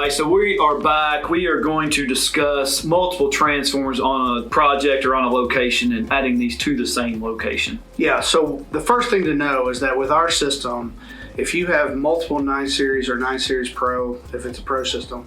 right, so we are back. We are going to discuss multiple transformers on a project or on a location and adding these to the same location. Yeah, so the first thing to know is that with our system, if you have multiple 9 Series or 9 Series Pro, if it's a Pro system,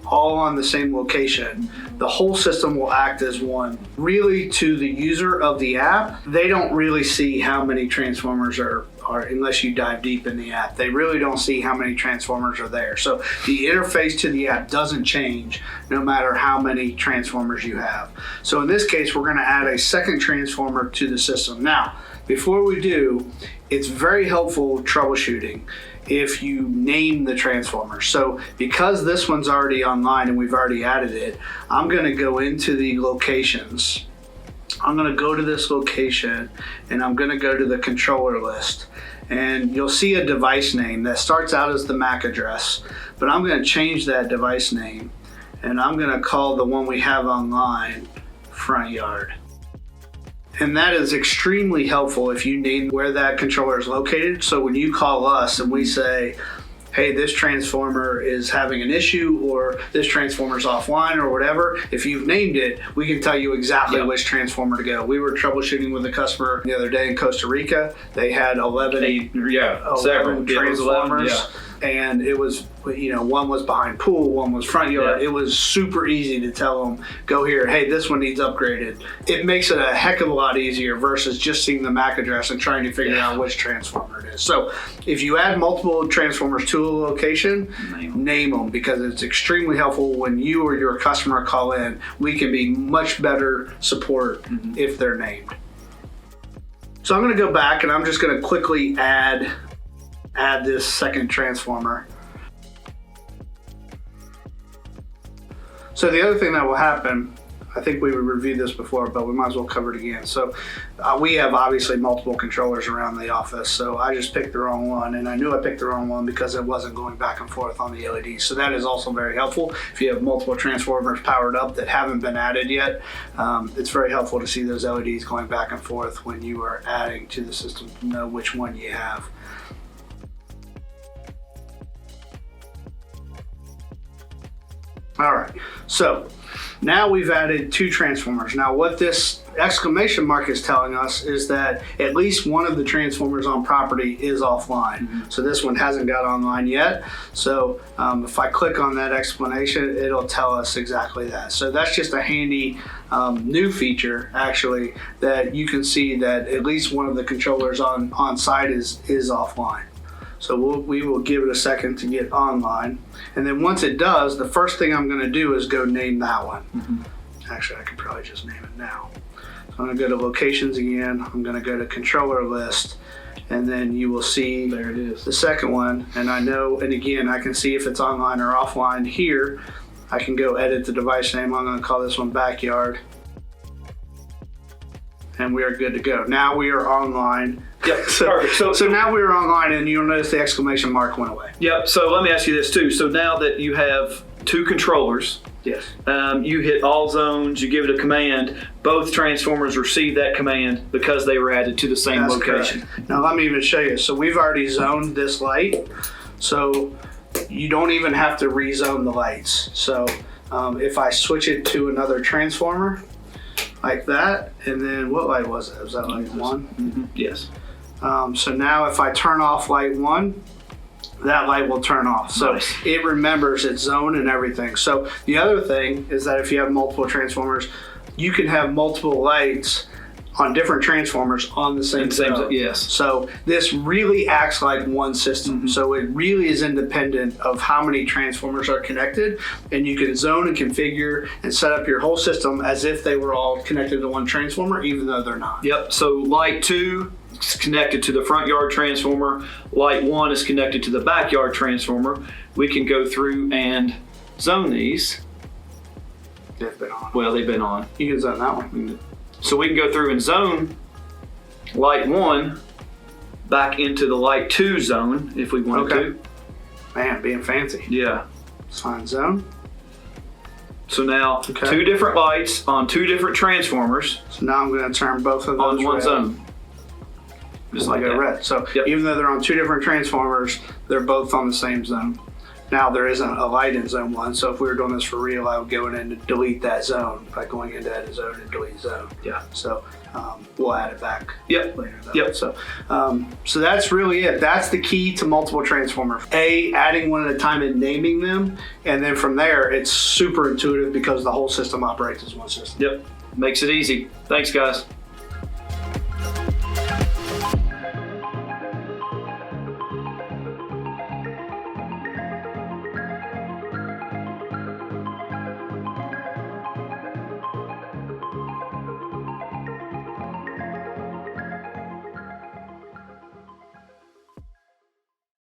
all on the same location, the whole system will act as one. Really, to the user of the app, they don't really see how many transformers are unless you dive deep in the app. They really don't see how many transformers are there. So the interface to the app doesn't change no matter how many transformers you have. So in this case, we're going to add a second transformer to the system. Now, before we do, it's very helpful troubleshooting if you name the transformer. So because this one's already online and we've already added it, I'm going to go into the locations. I'm going to go to this location and I'm going to go to the controller list, and you'll see a device name that starts out as the MAC address, but I'm going to change that device name and I'm going to call the one we have online front yard. And that is extremely helpful if you name where that controller is located. So when you call us and we say, hey, this transformer is having an issue, or this transformer is offline, or whatever, if you've named it, we can tell you exactly which transformer to go. We were troubleshooting with a customer the other day in Costa Rica. They had 11 transformers. And it was, one was behind pool, one was front yard. It was super easy to tell them, go here, hey, this one needs upgraded. It makes it a heck of a lot easier versus just seeing the MAC address and trying to figure out which transformer it is. So if you add multiple transformers to a location, name them, because it's extremely helpful when you or your customer call in. We can be much better support if they're named. So I'm going to go back and I'm just going to quickly add this second transformer. So the other thing that will happen, I think we reviewed this before, but we might as well cover it again. So we have obviously multiple controllers around the office, so I just picked the wrong one, and I knew I picked the wrong one because it wasn't going back and forth on the LEDs. So that is also very helpful. If you have multiple transformers powered up that haven't been added yet, it's very helpful to see those LEDs going back and forth when you are adding to the system to know which one you have. All right, so now we've added 2 transformers. Now what this exclamation mark is telling us is that at least one of the transformers on property is offline. So this one hasn't got online yet. So if I click on that explanation, it'll tell us exactly that. So that's just a handy new feature, actually, that you can see that at least one of the controllers on site is offline. So we will give it a second to get online. And then once it does, the first thing I'm going to do is go name that one. Actually, I could probably just name it now. So I'm going to go to locations again. I'm going to go to controller list. And then you will see there it is, the second one. And I know, and again, I can see if it's online or offline here. I can go edit the device name. I'm going to call this one backyard. And we are good to go. Now we are online. Yep. So now we're online, and you'll notice the exclamation mark went away. Yep. So let me ask you this too. So now that you have 2 controllers, yes, you hit all zones, you give it a command, both transformers receive that command because they were added to the same location. Correct. Now let me even show you. So we've already zoned this light, so you don't even have to rezone the lights. So if I switch it to another transformer, like that, and then what light was it? Was that light 1? Yes. So now if I turn off light 1, that light will turn off. So nice. It remembers its zone and everything. So the other thing is that if you have multiple transformers, you can have multiple lights on different transformers on the same zone. Yes. So this really acts like one system. So it really is independent of how many transformers are connected, and you can zone and configure and set up your whole system as if they were all connected to one transformer, even though they're not. Yep. So light 2 is connected to the front yard transformer. Light 1 is connected to the backyard transformer. We can go through and zone these. They've been on. Well, they've been on. You can zone that one. So we can go through and zone light 1 back into the light 2 zone if we wanted to. Man, being fancy. Yeah. Find zone. So now 2 different lights on 2 different transformers. So now I'm going to turn both of those on one red. zone. Just like that. Red. So even though they're on 2 different transformers, they're both on the same zone. Now there isn't a light in zone 1, so if we were doing this for real, I would go in and delete that zone by going into edit zone and delete zone. Yeah. So we'll add it back Yep. later though. Yep. So that's really it. That's the key to multiple transformer. Adding one at a time and naming them, and then from there it's super intuitive because the whole system operates as one system. Yep. Makes it easy. Thanks, guys.